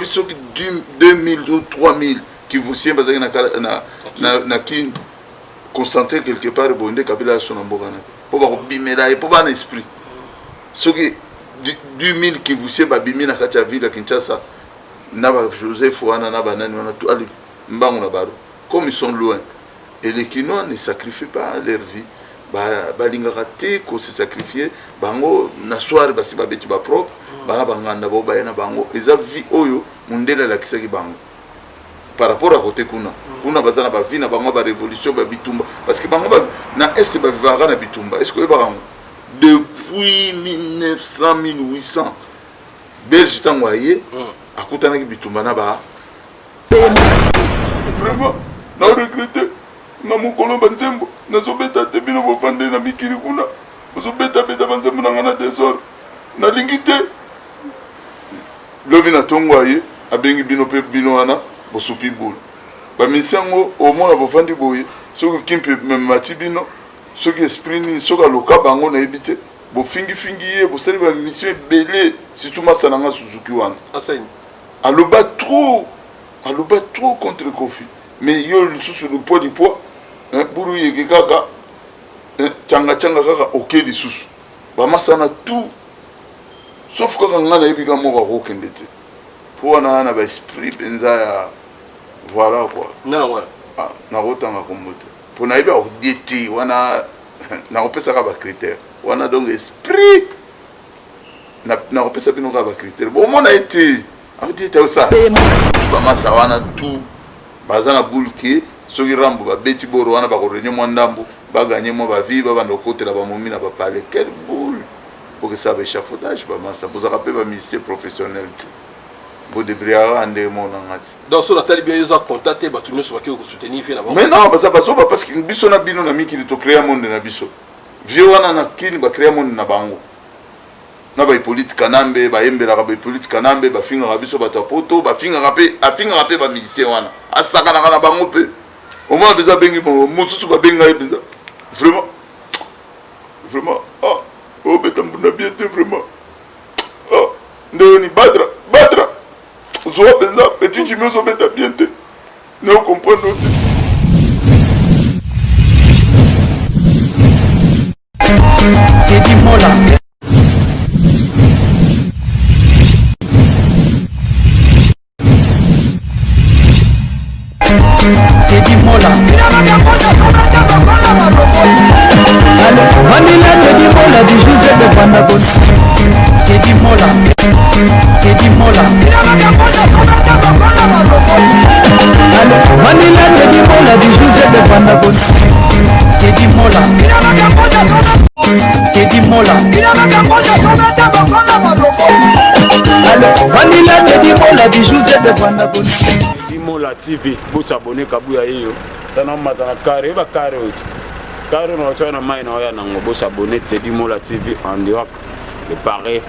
ceux qui 2000 ou 3000 qui vous siennent parce que na qui concentré quelque part bonde kabila son mboka na pour ba bimela et pour ba esprit ceux qui 2000 qui vous siennent ba bimina kati ya ville à Kinshasa na ba Joseph wana na ba nani wana tout ali mbangu na baro comme ils sont loin et les Kinois ne sacrifient pas leur vie ba lingaka te ko se sacrifier bango na soir basi ba beti ba propre bana banganda bo bayena bango eza vie oyo mundela la kisaki bango par rapport à côté kuna bazana ba vie na bango ba révolution ba bitumba parce que bango na est ba vivara na bitumba est-ce que ba depuis 1900 1800 Belge tangoye akutana ki bitumba na ba vraiment na regretter na mukolo banzembo nazobeta te bino bofande na mikili kuna bozobeta beta banzembo na ngana désordre na lingite lobi na tongwaye abengi bino pe bino wana bosupi bulu ba misango au moins bofandi boye soki kimpe même mati bino soki esprit ni soka loka bango na ebite bo fingi ye bo sali ba mission belé surtout masananga Suzuki wana asani aloba trop contre Kofi mais yo le sous le poids du poids buru yeke kaka changa kaka ok di sous ba masana tout sauf kaka ngana yebika moko kokende te pour na ba esprit benza ya voilà quoi na rotanga komote pour na yeba oditi wana na opesa ka ba critère wana donc esprit na opesa bino ka ba critère bon mona été oditi ça ba masa wana tout bazana bulke soki rambo ba beti boro wana ba ko renyo mwandambo ba gagner mo ba vie ba bando kotela ba momi na ba parler quelle boule pour que ça be échafaudage ba masa pour ça rappeler ba ministère professionnel bo debriara ande mo na ngati donc so la tali bien ils ont contacté ba tunyo so ba ki ko soutenir fait là-bas mais non parce que biso na bino na miki to créer monde na biso vieux wana na kili ba créer monde na bango na ba politique kanambe ba yembela ka ba politique kanambe ba finga ka biso ba tapoto ba finga ka ba musicien wana asaka na bango pe au moins besoin bengi mosusu ba benga besoin vraiment oh betambuna bien te vraiment ndeni badra zo benza petit chimio zo beta bien te ne comprendre Teddy Mola Vanilla Teddy Mola du José de Pandagon Teddy Mola Vanilla Teddy Mola du José de Pandagon Teddy Mola Vanilla Teddy Mola du José de Pandagon Teddy Mola TV vous abonnez kabuya hiyo tana matana carré ba carré oti carré no tana mai na ya nango vous abonnez Teddy Mola TV en direct de Paris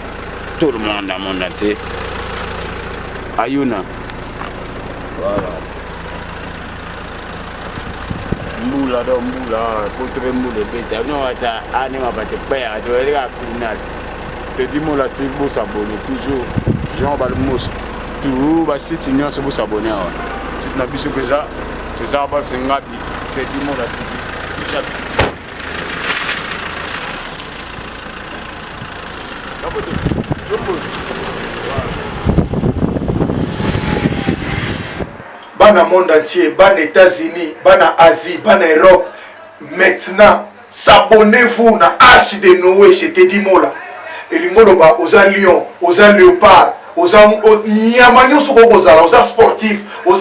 tout le monde à mon entier Ayuna voilà mbula contre mbula beta no acha ani mabate paya to elika kuna Teddy Mola TV vous abonnez toujours Jean Balmos tout ba site union se vous abonner c'est na biso pesa c'est ça ba singabi Teddy Mola TV chat Bana monde entier, bana États-Unis, bana Asie, bana Europe. Maintenant, s'abonnez-vous na Arche de Noé chez Teddy Mola. Et l'ingoloba, aux Lyon, aux Léopard, aux Niamanyo aux sportifs, aux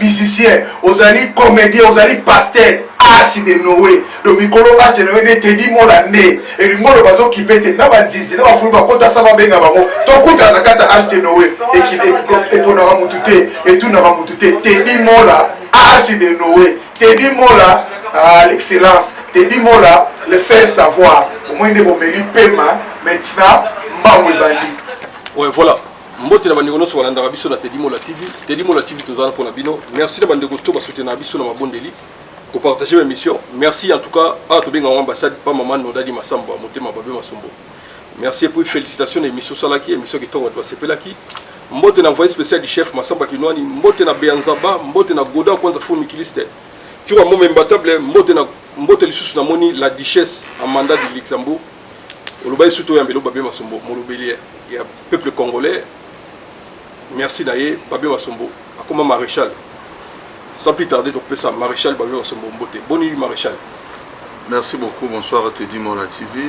musiciens, aux comédiens, aux pasteurs. Arche de Noé. Le micro Arche de Noé Teddy Mola né. Et l'ingoloba zo qui pète, na banzinzi, na bafuba kota sama benga bango. Tokuta na kata Arche de Noé. Et pour na ramutute, et tout na ramutute. Teddy Mola, Arche de Noé. Teddy Mola, l'excellence. Teddy Mola, le faire savoir. Au moins, il est bon, mais il paiement. Maintenant, Mbaoui Bandi. Ouais, voilà. Mbote na bandeko nyonso balanda biso na Teddy Mola TV. Teddy Mola TV tozala pour na bino. Merci na bandeko to basoutenir biso na mabondeli. Pour partager mes missions. Merci en tout cas à tout bien en ambassade pas maman Nodali Massamba Motema Babé Masombo. Merci et puis félicitations l'émission Salaki, émission qui tombe à Sepelaki. mbote na envoyé spécial du chef Massamba Kinwani, mbote na Beanzaba, mbote na Goda kwanza fou Mikiliste. Tu vois mon imbattable mbote lisusu na moni la duchesse en mandat du Luxembourg. Oloba surtout ya mbelo Babé Masombo, molobeli ya peuple congolais. Merci d'ailleurs Babé Masombo, akoma maréchal. Sans plus tarder donc ça maréchal Babé Masombo mbote. Bonne nuit maréchal. Merci beaucoup, bonsoir à Teddy Mola TV.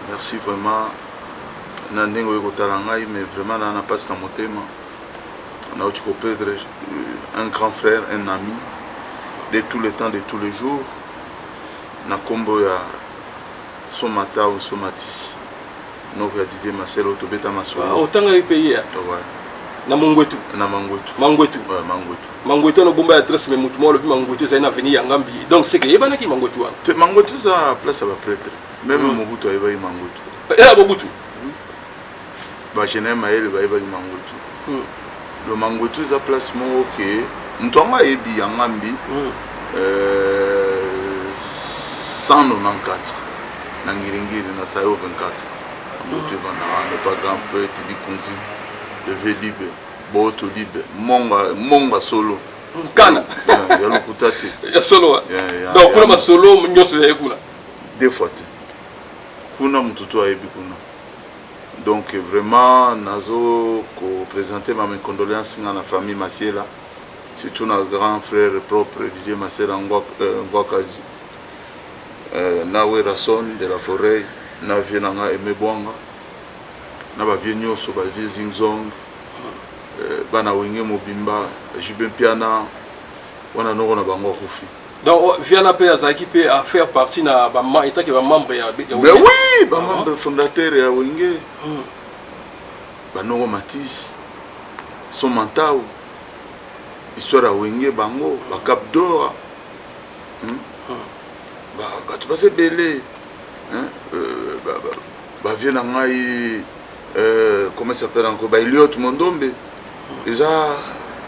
Merci vraiment. Nandengo Yokotalangai, mais vraiment n'a pas ce motema. On a perdre un grand frère, un ami de tous les temps, de tous les jours. Na kombo ya Somata ou Somatis. Donc il y a Didier Marcel Otobeta Masolo. Autant que pays. Ouais. Na Mangwetu. Na Mangwetu. Mangwetu. Ouais, Mangwetu. Mangwetu no bomba adresse mais mutumo le Mangwetu ça na venir Yangambi. Donc c'est que yebana ki Mangwetu wa. Te Mangwetu ça place à la prêtre. Même Mobutu ayeba Mangwetu. Et à Mobutu. Ba jeune maël ba ayeba Mangwetu. Le Mangwetu za place mo que mutoma yebi Yangambi. 194 na Ngiringiri na Sayo 24. Mbutu vana ne pas grand poète di Kunzi. Le Velibe, Boto Libe, Monga solo. Kana. Ya lokutati. Ya solo. Donc kuna ma solo nyoso ya kuna. Des fois. Kuna mtutu ayebi kuna. Donc vraiment nazo ko présenter ma condoléances à la famille Masiela. Surtout notre grand frère propre Didier Masiela Ngwakazi. Nawe Rasson de la forêt, na vienanga Aimé Bwanga. Na ba vie nyonso ba vie Zingzong. Bana wenge mobimba Jibin Piana wana noko na bango kufi. Donc Viana pe azaki pe à faire partie na ba état que ba membre ya. Mais oui, ba membre fondateur ya wenge. Ba noko Matisse son mantao. Histoire ya wenge bango ba Cap d'Or. Ba tu passer belé. Ba viena ngai comment ça s'appelle encore ba Eliot Mondombe. Déjà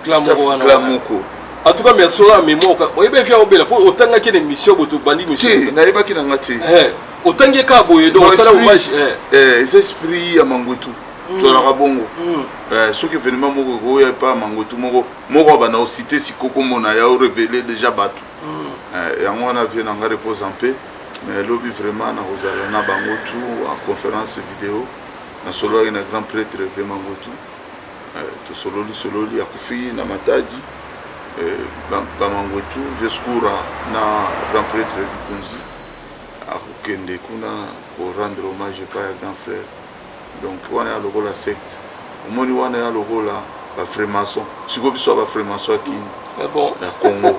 Clamoko. En tout cas merci à mémoire. Oyebe via obela pour autant que une mission boto bandi monsieur. Na yeba kina ngati. Autant que ka boye donc ça la hommage. Les esprits ya Mangotu. To la rabongo. Ce qui événement moko go ya pas Mangotu moko ba na cité sikoko mona ya révéler déjà batu. Yango on a vu na repose en paix. Mais lobby vraiment na kozala na Bangotu en conférence vidéo. Na solo ina grand prêtre ve Mangotu. To sololi akufi na Matadi. Bamangwetu Veskura na grand prêtre Bikunzi akukende kuna pour rendre hommage à un grand frère. Donc wana ya lokola secte omoni wana ya lokola ba frère-maçon siko biso ba frère-maçon qui bon ya Congo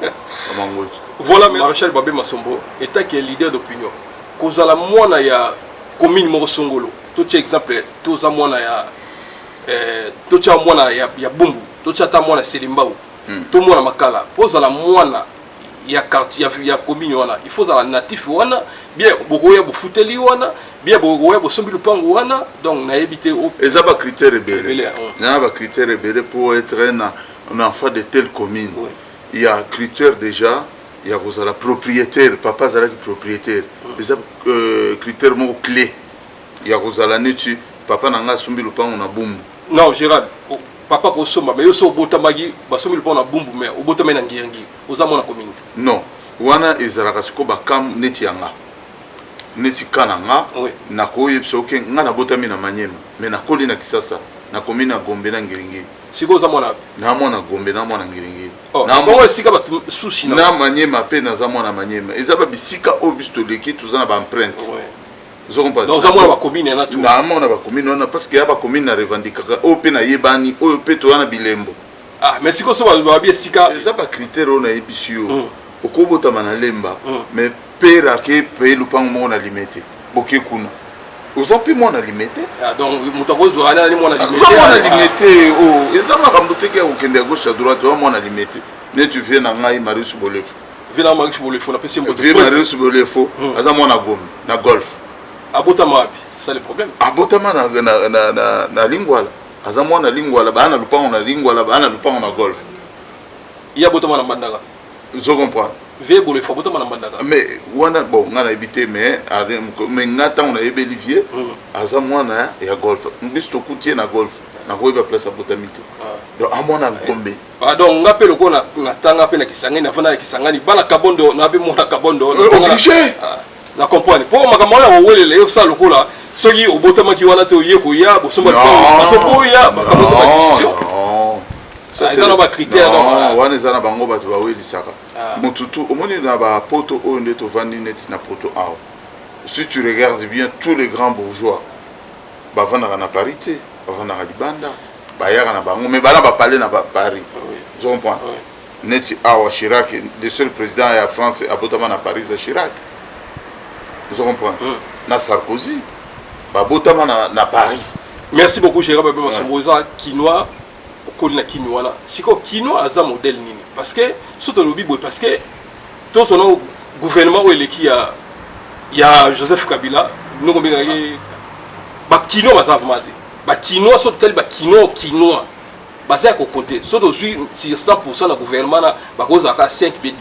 Bamangwetu. Voilà Maréchal Babé Masombo état qui est leader d'opinion kozala mwana ya commune moko Songolo to exemple to za mwana ya to cha mwana ya Bumbu to cha ta mwana Selimbao tout le monde makala pose la mwana ya quartier ya commune wana il faut la natif wana bien bokoya bo futeli wana bien bokoya bo sombi lupango wana donc na éviter au ezaba critère belé na ba critère belé pour être un enfant de telle commune. Oui. Il y a critère déjà il y a la propriétaire papa zalaki propriétaire des critères mo clé il y a la neti papa nanga sombi lupango na Bumbu. Non Gérald papa ko somba mais yo so botamagi basomi le pona Bumbu mais o botama na ngiyangi oza mona commune non wana ezalaka siko bakam neti yanga neti kananga na koyebisa oke nga na botami na Manyema mais na koli na Kisasa na commune na Gombe na Ngiringiri siko oza mona na mona Gombe na mona Ngiringiri na bongo sika ba sushi na Manyema pe na za mona Manyema ezaba bisika obisto leki tuzana ba empreinte. Donc ça moi la commune na tout. Na mona ba commune na parce que ya ba commune na revendiquer o pe na yebani o pe to na bilembo. Ah mais siko so ba bien sika ça ba critère on a ebisio okobota mana lemba mais pera ke pe lupango mo na limité boke kuna oza pe mo na limité. Ah donc mutakozo ana ni mo na limité. Mo na limité o ezama kambote ke okende à gauche à droite o mo na limité mais tu viens na ngai Marius Bolefo vina Marius Bolefo na pesi mbote viens Marius Bolefo aza mo na Gombe na golf abotama c'est le problème abotama na lingwala aza mwana lingwala bana lupango na lingwala bana lupango na golf il y a botama na Mbandaka je comprends vie bole faut botama na Mbandaka mais wana bon ngana habité mais ngata on a ebe Olivier aza mwana ya golf mbisto kutie na golf nakoyeba place abotami te donc amona ngombe donc nga mpe loko natanga mpe na kisangani navanda na kisangani bana kabondo na mpe mona kabondo obligé na comprendre mpo makambo wana kowelela yo kosala lokola soki obotamaki wana te oye koya bosomba parce po oya makambo eza na bacritère wana eza na bango bato bawelisaka motutu omoni na bapoto oyo nde tovandi neti na poto awa si tu regardes bien tous les grands bourgeois bavandaka na Paris te bavandaka libanda bayaka na bango mais bana bapale na Paris je comprends neti awa Chirac le seul président ya France abotama na Paris za Chirac je comprends na Sarkozy babotama na Paris. Merci beaucoup chéri baba masomboza quinoa okoli na kimi wana siko quinoa aza modèle nini parce que surtout le bibo parce que tout son gouvernement ou eleki ya Joseph Kabila nous mbinga ba quinoa baza vraiment ba quinoa so tel ba quinoa baza ko compter so sur 100% na gouvernement na ba koza ka 5 b 10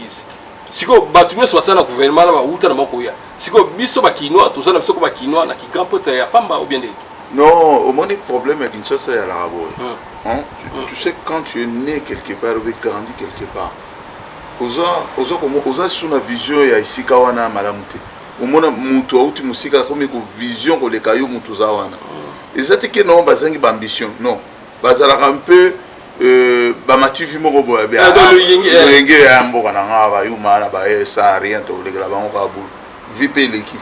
siko batu nyonso basala na gouvernement na bauta na moko ya siko biso ba quinoa tozana biso ko ba quinoa na ki grand pote ya pamba ou bien des non, au moins le problème avec Kinshasa, il y a la tu sais, quand tu es né quelque part, ou grandi quelque part, oza sous la vision, il y a ici kawana malamute. Au moins, mutu auti musika comme une vision que les cailloux mutu zawana. Et ça, c'est que non, bazangi ambition, non. Bazala un peu, bamativi moko boya bien. Yenge ya mboka na ngaba yuma na bae ça rien to le graba on kabul. Vipe leki.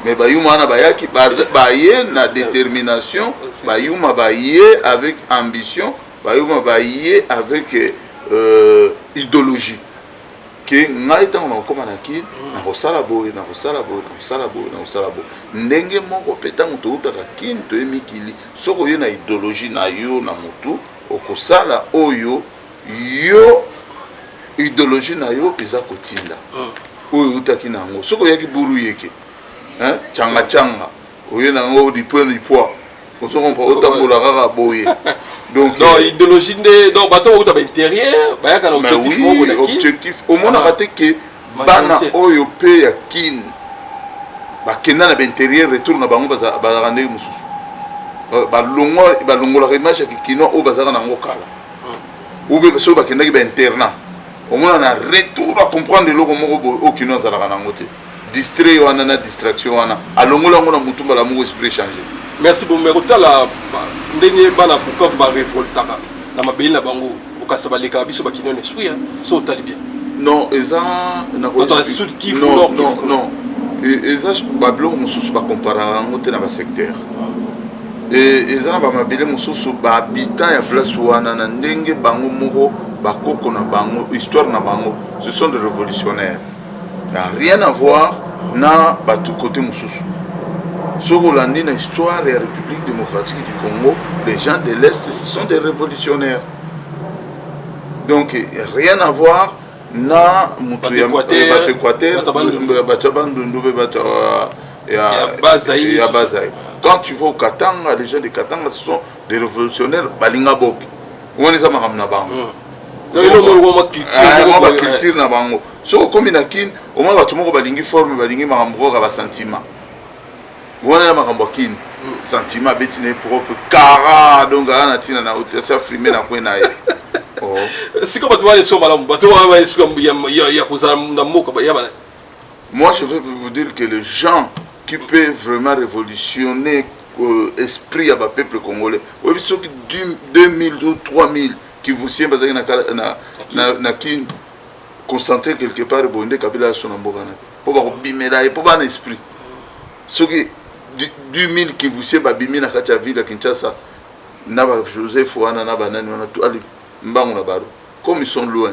Mais bayuma na bayaki baye na détermination, bayuma baye avec ambition, bayuma baye avec idéologie. Que ngai tant on comme na ki na kosala boye na kosala boye ndenge moko petango to utaka kin to emikili soko ye na idéologie na yo na mutu okosala oyo yo idéologie na yo eza kotinda oyo utaki nango soko yaki buru yeke hein changa oyo nango di poids on se comprend otambola kaka boye donc non idéologie de non bato uta ba intérieur ba yaka na objectif oui, objectif au monde raté que bana oyo pe ya kin ba kenda na intérieur retour na bango baza rande mususu ba longola image ya kino o baza na ngo kala ou be so ba kenda ki ba internat au monde na retour à comprendre le moko o kino za na ngo te distrait wana na distraction wana alongola ngo na mutumba la mo esprit changer. Merci beaucoup. Mais la ndenge bana bukavu ba révoltaka na mabeli na bango okasa baleka biso bakino ne suya so tali bien. Non, eza na ko non. Eza bablo mususu ba comparer ngote na ba secteur. Et eza ba mabeli mususu ba habitant ya place wana na ndenge bango moko bakoko na bango histoire na bango ce sont des révolutionnaires. n'a rien à voir na batu côté mususu. Sur l'année dans l'histoire de la République démocratique du Congo, les gens de l'Est, ce sont des révolutionnaires. Donc, rien à voir na quand tu vas au Katanga, les gens de Katanga, ce sont des révolutionnaires balinga bok. On est à Maramna Bango. Culture na bango. So comme na kin, au moins ba tumo balingi forme balingi marambo ka ba sentiment. Voilà ma rambokin sentiment betine propre cara donc ana tina na ça frimer na ko na oh si comme tu vas les so malamu bato wa est ya kuza na moko ba yaba. Moi je veux vous dire que les gens qui peuvent vraiment révolutionner l'esprit à peuple congolais, oui ceux qui 2000 ou 3000 qui vous sien bazaki na kin concentrer quelque part bonde kabila son mboka na pour ba bimela et pour ba esprit ceux qui 2000 qui vous sait babimi na kati ya ville ya Kinshasa na ba Joseph wana na banani wana tout ali mbango na baro comme ils sont loin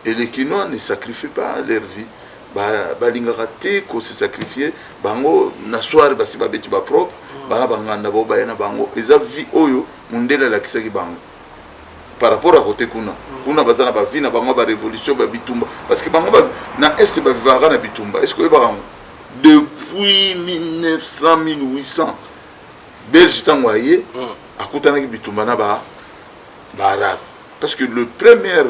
et les Kinois ne sacrifient pas leur vie ba lingaka te ko se sacrifier bango na soir basi ba beti ba propre bana banganda bo ba na bango eza vie oyo mundela la kisaki bango par rapport à côté kuna bazana ba vie na bango ba révolution ba bitumba parce que bango ba na est ba vivara na bitumba est-ce que ba depuis 1900 1800 Belge tangoye akutana ki bitumba na ba arabe parce que le première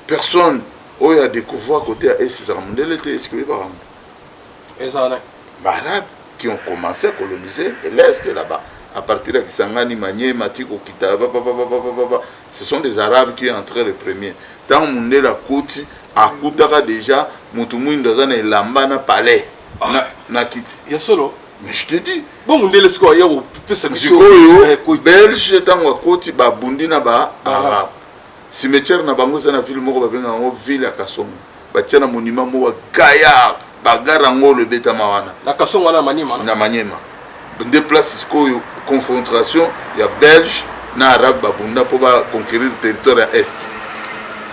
personne où il a découvert côté à est c'est Ramondel était est-ce que les arabes qui ont commencé à coloniser l'est là-bas à partir de Kisangani, Maniema, Tiko, Kitaba, ce sont des Arabes qui entraient les premiers. Tant que la côte, à Koutara déjà, Moutoumouine dans un lambana palais. Na kiti. Il y a solo. Mais je te dis. Bon, on est le score hier au PSM. Belge, tant que côte, Babundi na ba Arabe. Cimetière na bango na ville moko ba benga ngo ville ya Kasongo. Ba tia na monument mo Gaillard, bagara ngo le beta mawana. Na Kasongo na Maniema. Na Maniema. Des places ko confrontation, il y a Belge na Arabe babunda pour ba conquérir le territoire est.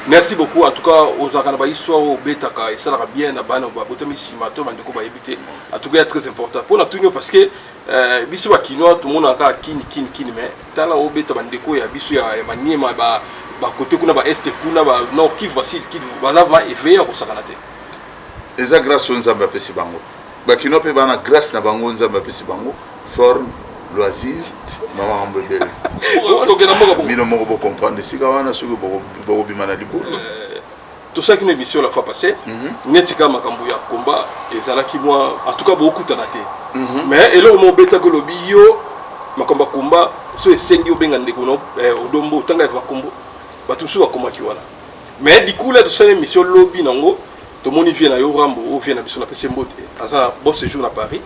Merci beaucoup en tout cas aux Arabes histoire au Betaka et ça va bien à Bano Botami Simato Mandeko va éviter en tout cas très important pour la tenue parce que biso ba kinoa tout le monde a kini mais tala au Beta Mandeko ya biso ya Maniema ba côté kuna ba est kuna ba nord qui voici qui va va éveiller au sakanate eza grâce aux Nzamba pesi bango ba kinoa pe bana grâce na bango Nzamba pesi bango forme loisir maman mbebele mino moko bo comprendre sika wana soki bo bimana libulu tout ça qui une émission la fois passée netika makambo ya combat ezalaki moi en tout cas beaucoup tanaté mais elo mo beta ko lobi yo makambo combat so esengi obenga ndeko no odombo tanga ya makombo batu so bakoma ki wana mais du coup là tout ça émission lobby nango to moni vient na yo rambo o vient na biso na pese mbote asa bon séjour na Paris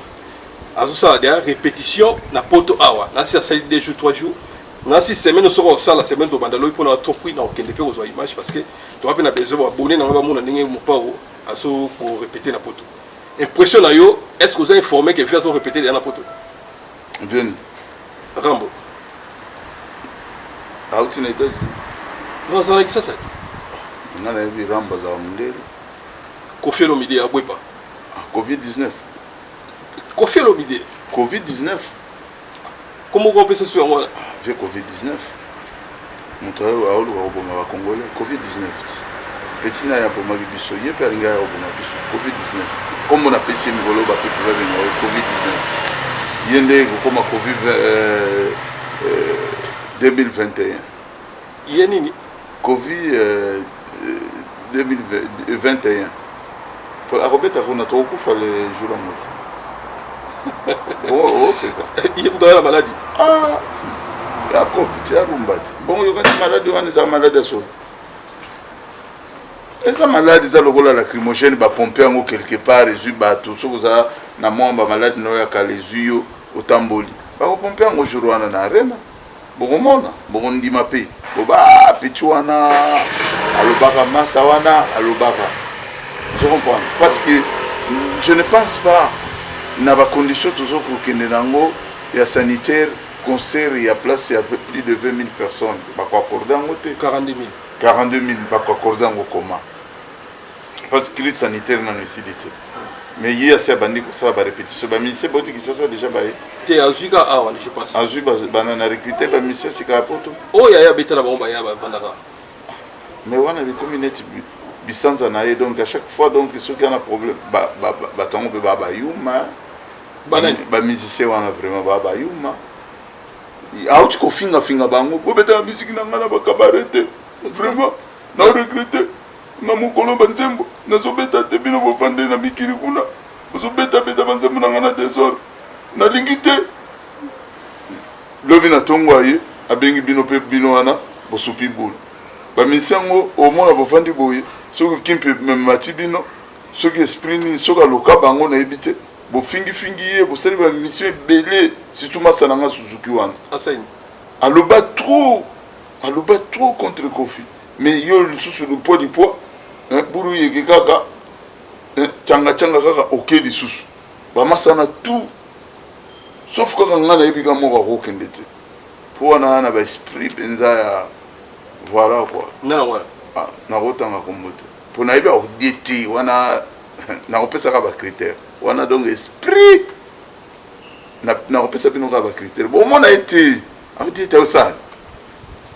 azo ça des répétition na poto awa na si ça 2 jours 3 jours na si semaine soko ça la semaine to bandalo pour na trop prix na okende pe aux images parce que tu vas na besoin abonner na ba mona ndenge mo pao aso pour répéter na poto impression na yo est-ce que vous avez informé que faire ça répéter dans la poto viens Rambo out na États-Unis non ça qui ça na na bi Rambo za mundele Kofi Olomide a bwepa Covid-19 Kofi Olomide Covid-19 comment on peut se sur moi avec Covid-19 moto aolu ko boma ba Congolais Covid-19 petit na ya boma biso ye peringa ya boma biso Covid-19 comme on a pété ngolo ba pe Covid-19 yende ko koma Covid 2021 yenini Covid 2021 akobeta kuna to kufa le jour à moitié. Oh c'est ça. Il est dans la maladie. Ah la compétition rumbati. Bon yo quand maladie on est malade so. Esa maladie za lokola lacrymogène ba pomper ngo quelque part et bato so za na mwamba malade no ya kalezuyo otamboli. Ba ko pomper ngo jour wana na arena. Bongomona bongondima pe. Boba petit wana alobaka masa wana alobaka. Je comprends. Parce que je ne pense pas na ba condition toujours que nenango ya sanitaire concert ya place il y avait plus de 20 000 personnes. Ba ko accorder ngo te 42 000. 42 000 ba ko accorder ngo comment? Parce que crise sanitaire na nécessité. Mais il y a ça bandi ko ça ba répétition ba ministère boti ki ça déjà ba. Te azuka awa je pense. Azuka banana recruter ba ministère sika poto. Oh ya beta na bomba ya ba bandaka. Mais wana les communautés bisanza na ye donc à chaque fois donc ceux qui ont un problème ba tango pe ba yuma ba musicien wana vraiment ba yuma out ko finga bango bo beta musique na ngana ba cabaret vraiment na regretter na mukolo banzembo na zo beta te bino bo fande na mikiri kuna zo beta banzembo na ngana désordre na lingité lobi na tongo aye abengi bino pe bino wana bo supi boule ba misango au moins bofandi boye soki kimpe memati bino soki esprit ni soka loka bango na ebité bo fingi ye bo sali ba mission belé surtout masananga Suzuki wana asaini aloba trop contre Kofi mais yo le sous le poids du poids buru yeke kaka changa kaka OK di sous ba masana tout sauf kaka ngana ebika moko ko kendete pour na ba esprit benza ya voilà quoi non voilà na rotanga komote pour na iba oditi wana na opesa ka ba critère wana donc esprit na opesa bino ka ba critère bon mona été oditi ça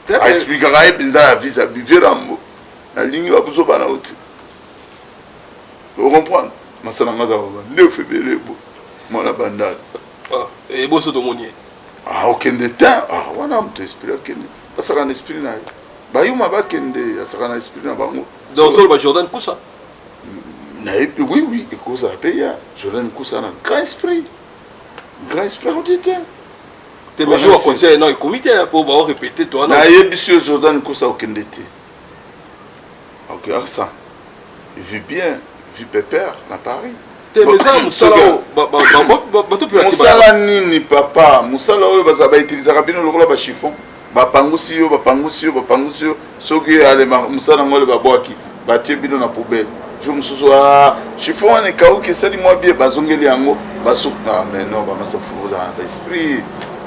a expliquer ka benza ya visa biverambo na lingi ba buso bana oti vous comprenez masana ngaza ba ne febele bo mona bandana et boso to monier okende temps wana mto esprit okende parce que un esprit na bayuma bakende asakana esprit na bango dans sol ba Jordan Kousa na oui et cause à payer Jordan Kousa na grand esprit on dit T'es mesures au conseil, non, le comité, pour avoir répété, toi, non? Il y a des Jordan qui sont au Kendete. Ok, ça. Il vit bien, il vit pépère, à Paris. T'es mesures, Moussala nini, papa. Moussala, ils vont utiliser le chiffon. Bapangusi yo, ceux qui allaient Moussala, ils vont boire qui. Batie bino na poubelle. Je me suis dit, chiffon, on est kaouki, c'est moi bien, bazongeli yango, basouk. Ah, mais non, bah, ça faut vous avoir l'esprit.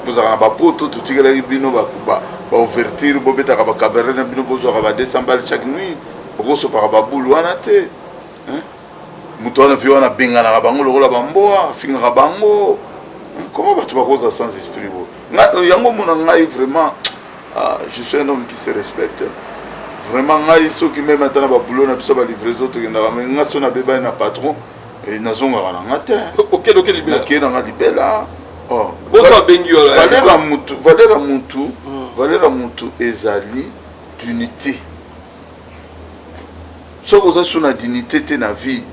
Vous avez un bapoto, tout ce qui est bino, bah, ouverture, bobeta, bah, cabaret, bino, vous avez 200 balles chaque nuit. Vous avez pas baboulou, on a été. Moutoana, fiona, binga, na bango, le rola bamboa, finga bango. Comment vas-tu voir ça sans esprit? Yango, mon angaï, vraiment, je suis un homme qui se respecte. Vraiment, ceux qui même maintenant va boulot na biso ba livraison to ngana nga sona beba na patron et nazonga na ngata. OK libela. OK na libela. Oh. Bosa bengi yo. Valera mutu ezali d'unité. So ko za suna dignité te na vie.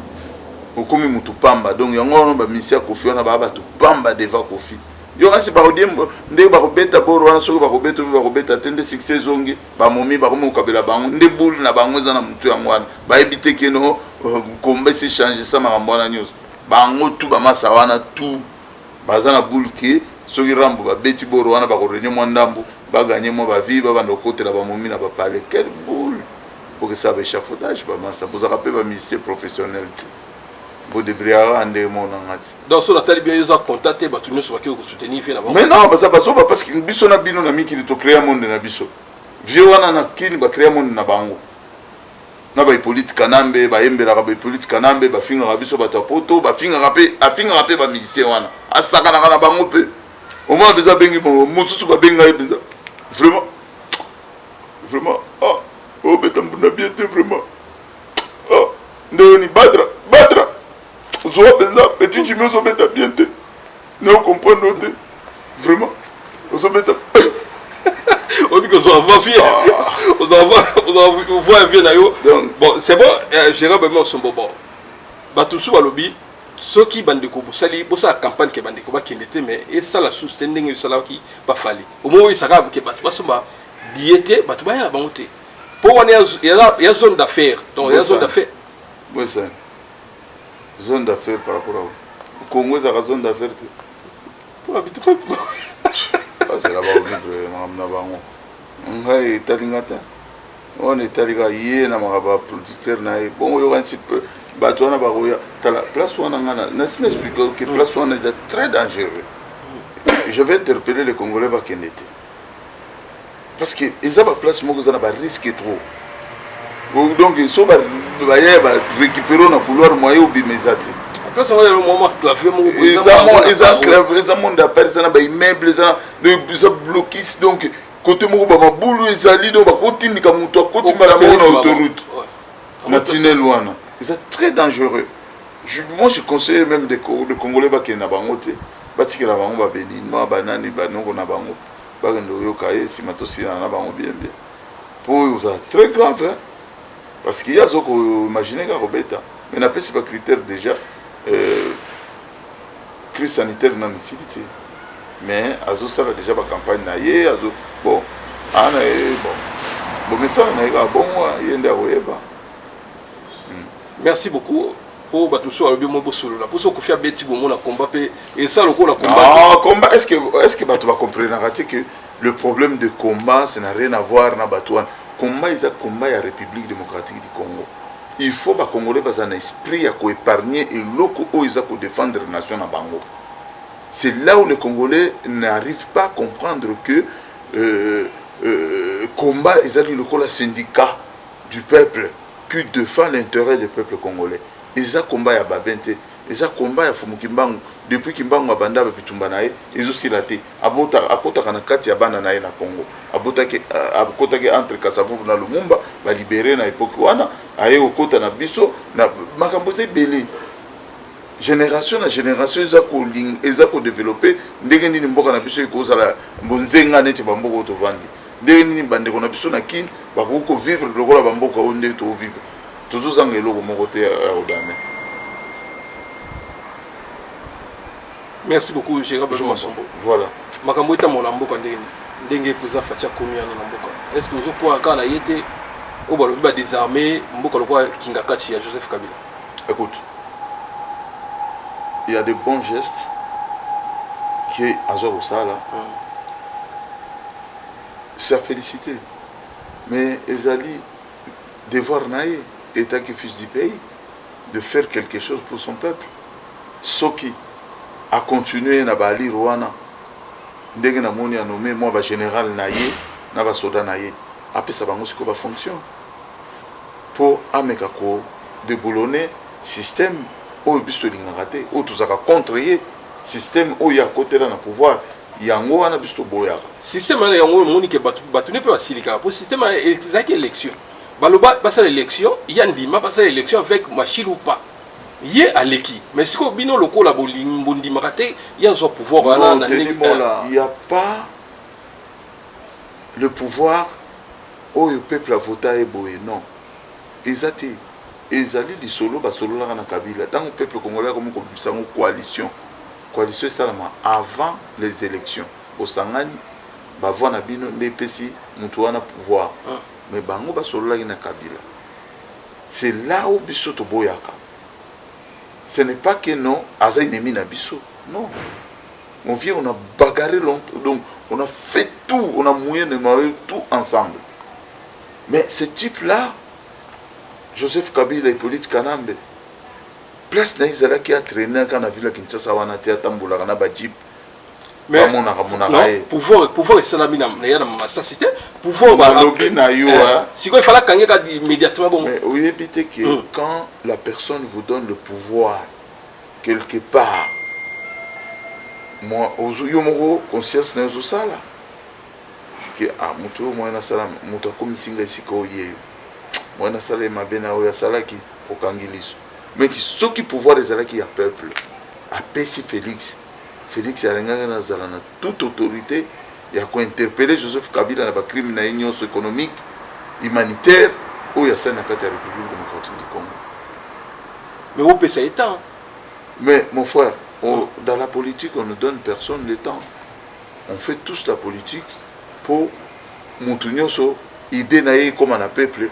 Okomi mutu pamba donc yango no ba misia kofi na ba tu pamba deva kofi. Yo kasi ba odiem nde ba kobeta boro wana soko ba kobeta tende succès zongi ba momi ba komo kabela bango nde boule na bango za na mutu yango wana ba ebite keno kombe se changer ça makambo na news bango tu ba masa wana tu baza na boule ke soki rambo ba beti boro wana ba ko renye mo ndambo ba gagner mo ba vie ba bando côté la ba momi na ba parler quelle boule pour que ça ba échafaudage ba masa vous rappelez ba ministère professionnel. Donc, si on a bien contacté, on va soutenir. Mais non, parce que biso na bino na miki to créer monde na biso. Vieux wana na kini ba créer monde na bango. Na ba politique nambe, ba embela ba politique nambe, ba finga ba biso ba tapoto, ba finga rapé, afinga rapé ba musicien wana. Asaka na bango pe. Au moins beza bengi mo mususu ba benga beza. Vraiment. Oh betam na bien vraiment. Oh, ndoni badra. Zoa benza petit chimio zo beta bien te. Ne comprendre te. Vraiment. Zo beta. On dit que zo avoir vie. On voit vie na yo. Bon, c'est bon, Gérard Bemon son bobo. Ba tout sous lobby, ceux qui bande ko sali, bo sa campagne ke bande ko ba kindete mais et ça la sous-standing ça là qui pas fali. Au moment où ça gabe ke ba soma diété, ba tout ba ya bangote. Pour on il y a zone d'affaires. Donc il y a zone d'affaires. Oui ça. Zone d'affaires par rapport à où Congo est la zone d'affaires. Pour habiter pas. C'est là-bas où vivre na bango. Ngai talingata. On est taliga yé na maraba producteur na bon yo un petit peu bato na baroya tala place où on a na sin expliquer que place où on est très dangereux. Je vais interpeller les Congolais ba kendete. Parce que ils ont pas place moko za na ba risque trop. Donc ils sont récupérer na couloir moyen ou bimezati. Après ça le moment clavier mon ils ont monde appel ça na ba immeuble ça ils ont bloqué donc côté moko ba mabulu ezali donc ba kotindika mutu akotima la mona autoroute na tunnel wana c'est très dangereux. Moi je conseille même des Congolais ba kena bango te batikela bango ba Bénin ba nani ba noko na bango ba ndo yo kaye si matosi na bango bien pour ça très grave hein? Parce qu'il y a ce qu'on imagine qu'à Robeta, mais n'a pas ces critères déjà crise sanitaire dans les cités. Mais azo ça a déjà pas campagne naie, azo bon, bon mais ça on a bon yende aoyeba. Merci beaucoup. Pour battre sur le bien mon bossolo là. Pour ça qu'on fait bêtis bon on a combat et ça le coup on a combat. Ah combat est-ce que bato va comprendre que le problème de combat ça n'a rien à voir na batouane. Combat est un combat à la République démocratique du Congo. Il faut que les Congolais aient un esprit à épargner et l'autre ils ont défendre la nation à Bango. C'est là où les Congolais n'arrivent pas à comprendre que combat est le syndicat du peuple qui défend l'intérêt du peuple congolais. Ils ont combat à Babente, ils ont combat à Fumukimbangu. Depuis Kimbangu Banda Bitumba nae, ils ont aussi raté. Abota kana kati ya bana nae na Congo. Abota ke entre Kasavubu na Lumumba, ba libérer na époque wana, aye okota na biso na makambo ze belé. Génération na génération ils ont développé ndenge nini mboka na biso ikozala mbonzenga neti bamboko to vandi. Ndenge nini bande kona biso na kin ba ko vivre lokola bamboka onde to vivre. Tozozanga eloko moko te ya odame. Merci beaucoup, Gérard Bazouma Sombo. Voilà. Makambo eta mon amboka ndenge président Fatia Komiani na mboka. Est-ce que vous pouvez quand la yete au balobi ba désarmer mboka lokwa Kingakachi ya Joseph Kabila? Écoute, il y a de bons gestes qui Azor Osala. C'est à féliciter. Mais Ezali devoir naïe état que fils du pays de faire quelque chose pour son peuple. Soki a continué na bali Rwanda. Ndenge na moni a nommé moi ba général naïe na ba soda naïe. Après ça bango siko ba fonction. Pour ameka ko déboulonner système au bisto lingaraté au tuzaka contrer système au ya côté là na pouvoir yango wana bisto boya. Système là yango moni ke batu ne peut pas silika pour système exact élection. Baloba passa l'élection, il y a ndima passa l'élection avec machine ou pas. Yé aleki. Mais si ko bino loko la bondi marate, il y a un pouvoir voilà na il n'y a pas le pouvoir où le peuple a voté et boye non. Ezati ezali di solo ba solo la na Kabila. Tant le peuple congolais comme une coalition. Coalition c'est avant les élections. Au Sangani ba voix na bino ndepesi mutu wana pouvoir. Mais bango ba solo la na Kabila. C'est là où biso to boyaka. Ce n'est pas que non, Aza ennemi na biso. Non. On vient, on a bagarré longtemps, donc on a fait tout, on a mouillé de marier tout ensemble. Mais ce type-là, Joseph Kabila et Hippolyte Kanambe, place Naïzala qui a traîné quand on a vu la Kinshasa wana te atambola kana ba jeep. Mais non, pouvoir salami na ya na massa c'était pouvoir ba lobby na yo si il fallait kangeka immédiatement bon. Mais oui éviter que quand la personne vous donne le pouvoir quelque part moi yo moko conscience na zo sala que mutu moi na sala mutu comme singa isiko yeyo moi na sala mabena o ya sala ki okangiliso mais qui ceux qui pouvoir des ala qui ya peuple a pesi Félix Alenganga na zala na toute autorité ya ko interpeller Joseph Kabila na ba crime na union économique humanitaire ou ya sana kati ya République démocratique du Congo. Mais où peut ça être? Mais mon frère, dans la politique on ne donne personne le temps. On fait tous la politique pour montunyo so idée naé comme on a peuple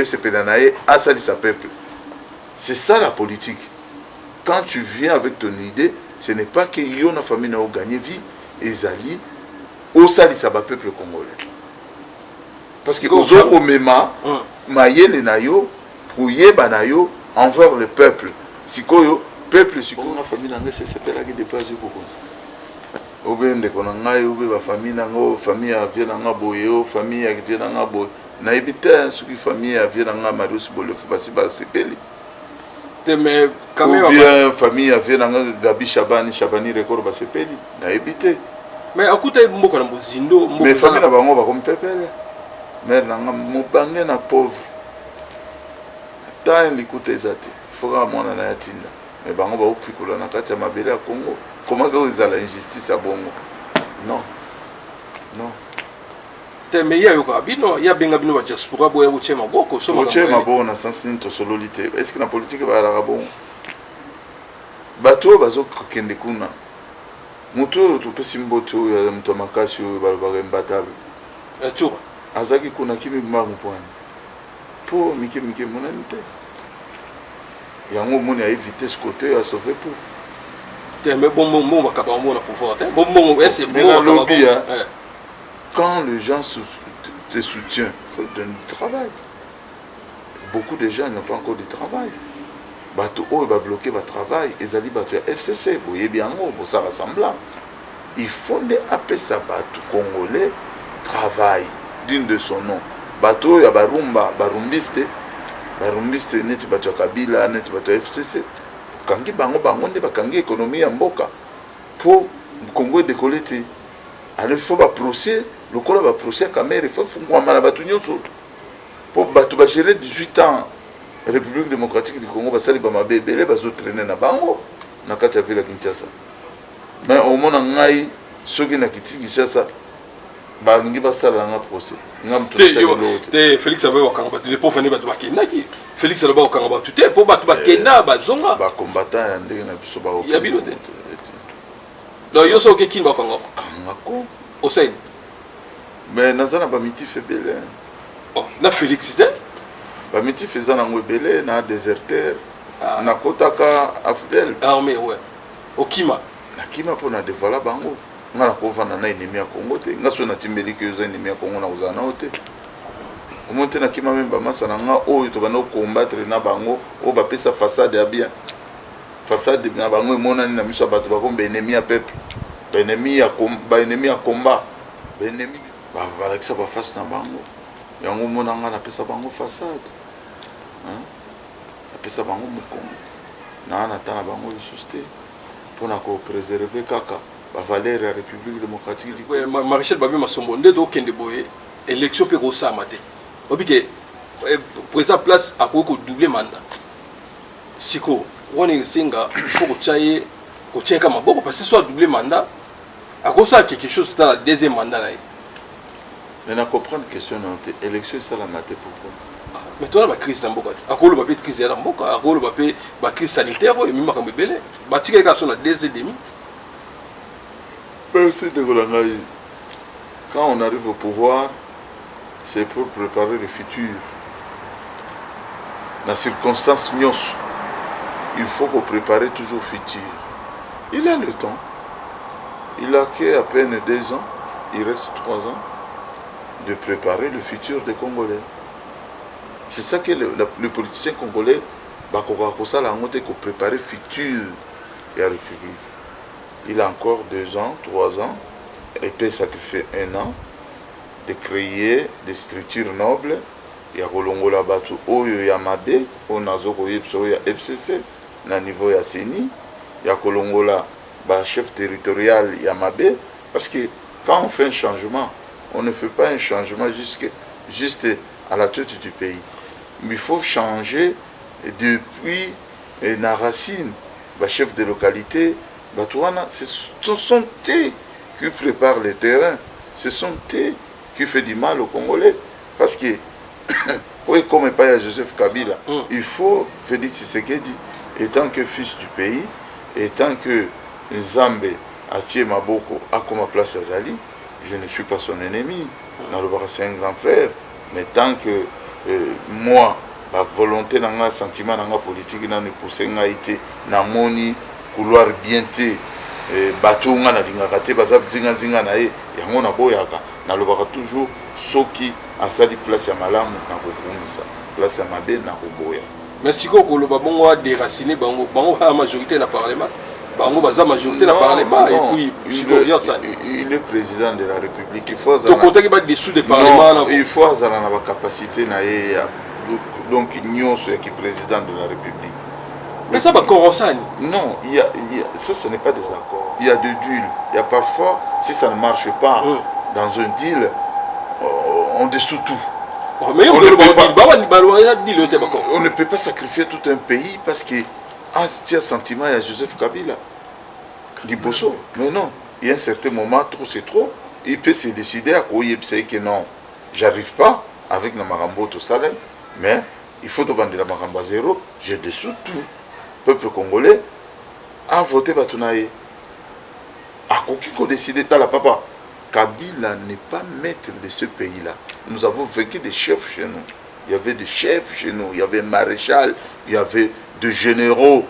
c'est pédanaé asali sa peuple. C'est ça la politique. Quand tu viens avec ton idée, ce n'est pas que yo na famille na gagné vie ezali au sali sa peuple congolais. Parce que aux mema mayele na yo pour yeba na yo envers le peuple. Sikoyo peuple sikoyo na famille na ngese sepela ki dépasse ko kosi. Obende kona ngai obe ba famille na ngo famille avie na ngaboyo famille avie na ngabo na ebita suki famille avie na nga Marius Bolefu basi ba sepeli. Mais quand même bien famille avie na nga Gabi Shabani record ba sepeli na ebite. Mais akuta mboko na bozindo mboko. Mais famille na bango ba comme pepele. Mère na nga mobange na pauvre. Ta likuta ezati. Foka mwana na yatinda. Mais bango ba opikola na kati ya mabele ya Congo. Comment que vous avez l'injustice à Bongo? Non. Non. Mais il y a bino, il y a bien bino diaspora boya buchema boko so buchema bo na sens ni to sololité. Est-ce que la politique va la bon? Bato bazo kende kuna. Muto to pesimboto ya mto makasi ba imbattable. Tour. Azaki kuna kimi ma mponi. Po mike monanite. Yango moni a éviter ce côté à sauver pour. Mais bon bakaba mona pouvoir. Bon c'est bon lobby. Quand les gens te soutiennent, il faut donner du travail. Beaucoup de gens n'ont pas encore de travail. Bato o va bloquer votre travail. Ils allaient battre FCC. Vous voyez bien, ça ressemble. Il faut appeler ça bato congolais travail d'une de son nom. Bato ya barumba, barumbiste net bato Kabila, net bato FCC. Kangi bango ne bakangi économie ya mboka. Pour Congo décoller. Alors il faut procès. Le col va procès à Camer, il faut faire un bâtonnier pour gérer 18 ans. La République démocratique du Congo va salir ma bébé, va se traîner na bango, na kati ya ville Kinshasa. Mais au moment où ceux qui na quitté Kinshasa, ba ngi ba sala na procès. Ngam to sa l'autre. Félix avait au Kangaba, les pauvres venir ba Kenya qui. Félix là-bas au Kangaba, tout est pour ba Kenya ba zonga. Ba combattant ndenge na biso ba. Ya bilote. donc yo soki kini bakongo kangako Hussein mais naza na bamitif ebele na Félix te bamitif eza nango ebele na déserteur nakotaka afdel armée ouais okima nakima mpo na devala bango nga nakovanda na ennemi ya Congo te nga so natimbeli ke oza ennemi ya Congo na kozala nao te omoi te nakima meme bamasa na nga oyo tobanda kokombattre na bango oyo bapesa façade ya bien façade na bango emonani na miso ya bato bakomba ennemi ya peuple baennemi ya combat baennemi balakisa bafase na bango yango omona nga napesa bango façade napesa bango mokongo naa nata na bango lisusu te mpona kopréserve kaka bavaleur ya république démocratique du Congo. Maréchal Babi Masombo nde tokende boye élection mpe kosama te obike président place akoki kodouble mandat siko wana esenga fo kotia ye ka maboko parce que so adouble mandat akosala quelque chose dans la deuxième mandat na ye mais na comprendre question na te élection esalama te pourquoi mais tona bacrise na mboka te akoloba mpe crise ya na mboka akoloba mpe bacrise sanitaire oyo emi makambo ebele batika ye kaka so na 2 et demi. Merci de Golangaï. Quand on arrive au pouvoir, c'est pour préparer le futur. La circonstance nyos, il faut qu'on prépare toujours le futur. Il a le temps. Il a qu'à peine 2 ans, il reste 3 ans, de préparer le futur des Congolais. C'est ça que le politicien congolais, qu'on prépare le futur de la République. Il a encore 2 ans, 3 ans, et peut sacrifier 1 an de créer des structures nobles. Il y a Kolongola Batu, Oyo Yamabe, Onazoko Yipso, il y a FCC, na niveau ya CENI. Il y a Kolongola, chef territorial Yamabe. Parce que quand on fait un changement, on ne fait pas un changement juste à la tête du pays. Mais il faut changer depuis la racine, chef de localité. Ce sont eux qui préparent le terrain. Ce sont eux qui font du mal aux Congolais. Parce que, comme pas à Joseph Kabila, il faut Félix Tshisekedi, étant que fils du pays, étant que Nzambe, Atie Maboko, a comme place à Zali, je ne suis pas son ennemi. C'est un grand frère. Mais tant que moi, ma volonté, ma sentiment, ma politique, n'a poussé, n'a été, n'a moni, couloir bien te bateau nga na lingaka te baza zinga na ye yango na boyaka na lobaka toujours soki asali place ya malamu na kokumisa place ya mabe na koboya merci ko koloba bongo a déraciner bango la majorité na parlement bango baza majorité na parlement et puis il est président de la République il faut to contaki ba dessous de parlement il faut azala na ba capacité na ye donc nyonso ya ki président de la République. Mais ça va corrompre. Non, ça ce n'est pas des accords. Il y a des deals. Il y a parfois, si ça ne marche pas dans un deal, on dissout tout. On ne peut pas sacrifier tout un pays parce que un sentiment, il y a Joseph Kabila, Dibosso. Mais non, il y a un certain moment, trop c'est trop. Il peut se décider à quoi il sait que non, j'arrive pas avec la Marambo tout ça, mais il faut demander la Marambo à 0, je dessous tout. Le peuple congolais a voté Batunaye. A qui a décidé, la papa. Kabila n'est pas maître de ce pays-là. Nous avons vécu des chefs chez nous. Il y avait des chefs chez nous. Il y avait un maréchal, il y avait des généraux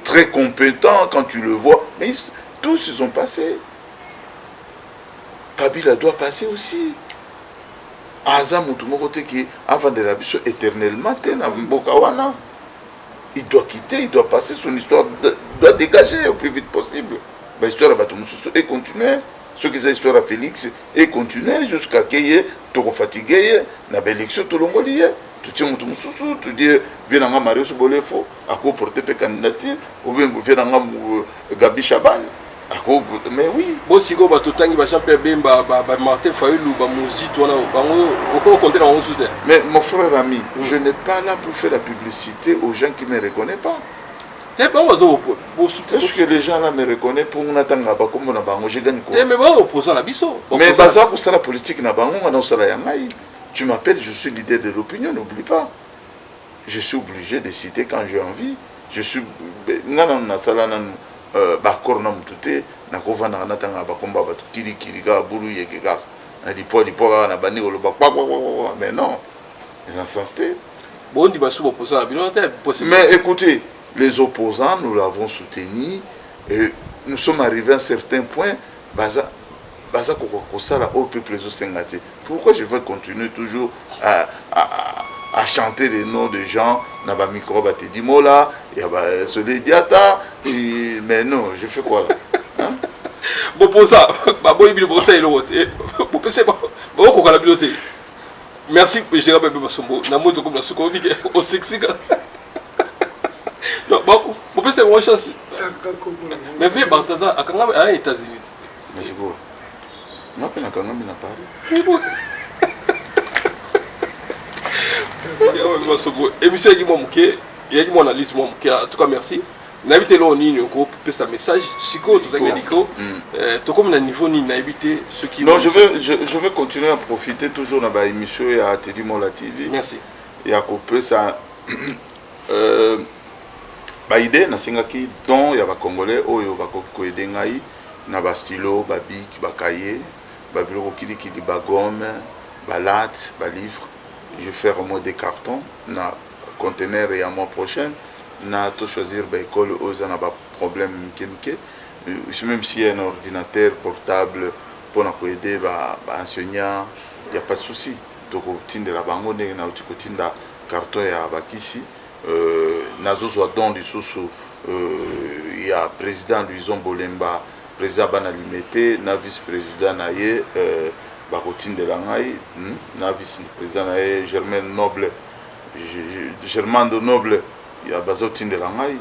très compétents quand tu le vois. Mais tous ils sont passés. Kabila doit passer aussi. Azam Moutoumorote qui avant de la biso éternellement, il doit quitter, il doit passer, son histoire doit dégager au plus vite possible. L'histoire de Batumoussou est continuée. Ce qui est l'histoire de Félix est continuée jusqu'à ce qu'il y ait tout fatigué, na élection tout l'ongolier. Tu tiens Batumoussou, tu dis, viens à Mario Sobolefo, à quoi porter tes candidatures, ou bien viens à Gabi Chaban. Mais oui. Bon, si vous avez Jean-Pierre Bemba, Martin Fayoulou, Mouzi, mais mon frère ami, je n'ai pas là pour faire la publicité aux gens qui ne me reconnaissent pas. Est-ce que les gens là me reconnaissent pour nous attendre à comme on a bango, je gagne quoi? Mais bazar pour ça la politique na bango, on a ça la yangai. Tu m'appelles, je suis leader de l'opinion, n'oublie pas. Je suis obligé de citer quand j'ai envie. Je suis na sala na bakor na mutute nakovanda kana tanga bakomba bato kili ka bulu yeke ka na dipo ka na bani oloba kwa mais non les insensés. Bon dit basu opposant mais écoutez, les opposants nous l'avons soutenu et nous sommes arrivés à un certain point baza kokosala au peuple sengate. Pourquoi je veux continuer toujours à chanter les noms de gens na ba micro ba te dimola ya ba Solé Diata mais non, je fais quoi là? Hein? Bon pour ça, bah bon il bon ça il roté. Bon c'est bon ko la bibliothèque. Merci, je dirais pas Basombo. Na moto comme la soukovi au sexy. Non, bon c'est une chance. Mais viens Balthazar à Kangam à États-Unis. Mais c'est quoi? Non, pas na Kangam na Paris. Émission qui m'a manqué, il y a mon analyse m'a manqué. En tout cas merci. N'habitez là en ligne pour passer un message. Si quoi tu as dit tout comme le niveau ni n'habitez ce qui. Non, je vais continuer à profiter toujours dans la émission et à Teddy Mola TV. Merci. Et à couper ça. Ba idée na singaki don ya ba congolais oyo ba ko aider ngai na ba stylo, ba bic, ba cahier, ba biloko kili ba gomme, ba latte, ba livre. Je vais faire au moins des cartons na conteneur et à mois prochain. Na to choisir ba école aux na ba problème mike même si y a un ordinateur portable pour aider ba enseignant, il y a pas de souci. Donc au de la bango na utinda carton ya ba kisi nazo zo don du soso il y a président Louison Bolemba, président bana limité, na vice président na ye ba de la ngai na vice président na ye Germain de Noble. Il y a Bazotine de Langaï,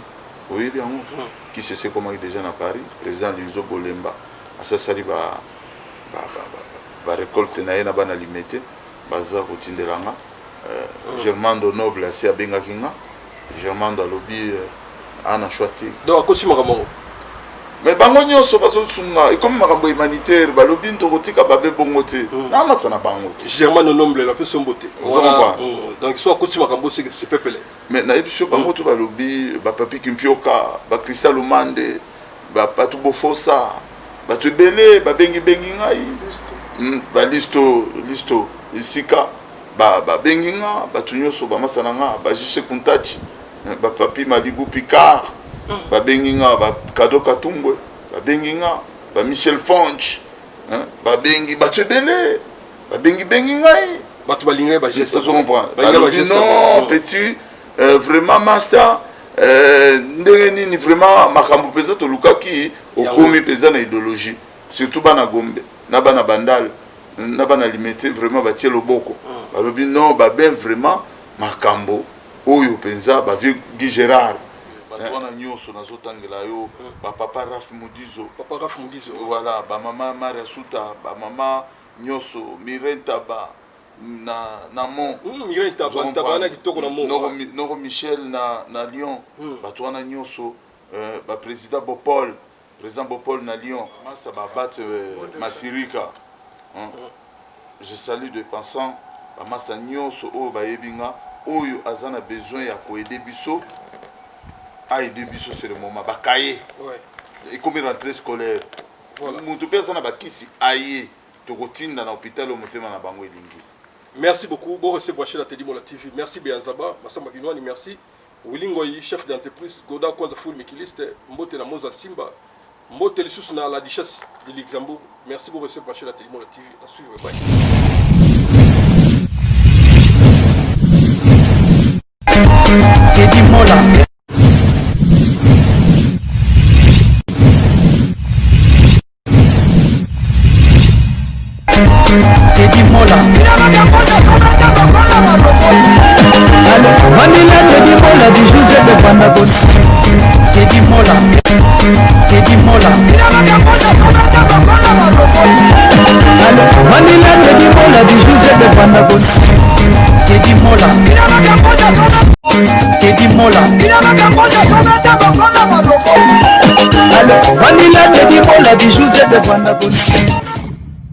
oui, bien, qui se sait comment il est déjà à Paris, président Lizo Bolemba. À ça, ça va récolter na bana limité, Baza Routine de Langa, Germain de Noble, c'est à Bengakinga, Germain de Lobby, Anna Chouati. Donc, à côté de mais bango nyonso bazosunga et comme makambo humanitaire balobi ntokotika babe bongote na masana bango Germain no nombre la personne beauté voilà donc soit côté makambo c'est peuple mais na ebiso bango to balobi ba papi kimpioka ba Cristal Omande ba patu bofosa ba to belé ba bengi ngai ba listo isika ba bengi nga ba tunyoso ba masana nga ba jise kuntachi ba papi Malibu Picard ba benginga ba Kado Katumbwe ba benginga ba Michel Fonch ba bengi ba tebele ba bengi ngai ba to balinga ba geste non petit vraiment master ndenge ni vraiment makambo peza to lukaki okomi peza na idéologie surtout bana Gombe na bana Bandal na bana limité vraiment ba tie loboko ba lobi non ba ben vraiment makambo oyo penza ba vieux Guy Gérard. Batwana nyoso nazotangela yo papa Raf Mudizo voilà ba maman Maria Souta ba maman nyoso Mirenta ba na mon Mirenta ba tabana kitoko na mon Noro Michel na Lyon batwana nyoso ba président Bopol na Lyon ça ba battre Masirika je salue de pensant ba masa nyoso o ba yebinga oyo azana besoin ya ko aider biso. Aider biso c'est le moment bakaye et comme rentrée scolaire voilà mutu pesa na bakisi aye to kotinda na hôpital au motema na bango elingi. Merci beaucoup bon rester branché la Teddy Mola TV. Merci Bianzaba Masamba Kinwani, merci Wilingo chef d'entreprise Goda Kwanza full mikiliste mbote na Moza Simba mbote lisusu na la duchesse de Luxembourg. Merci pour rester branché la Teddy Mola TV. À suivre, bye. Teddy Mola Teddy Mola Vanilla Teddy Mola du José de Pandagon Teddy Mola Vanilla Teddy Mola du José de Pandagon Teddy Mola Vanilla Teddy Mola du José de Pandagon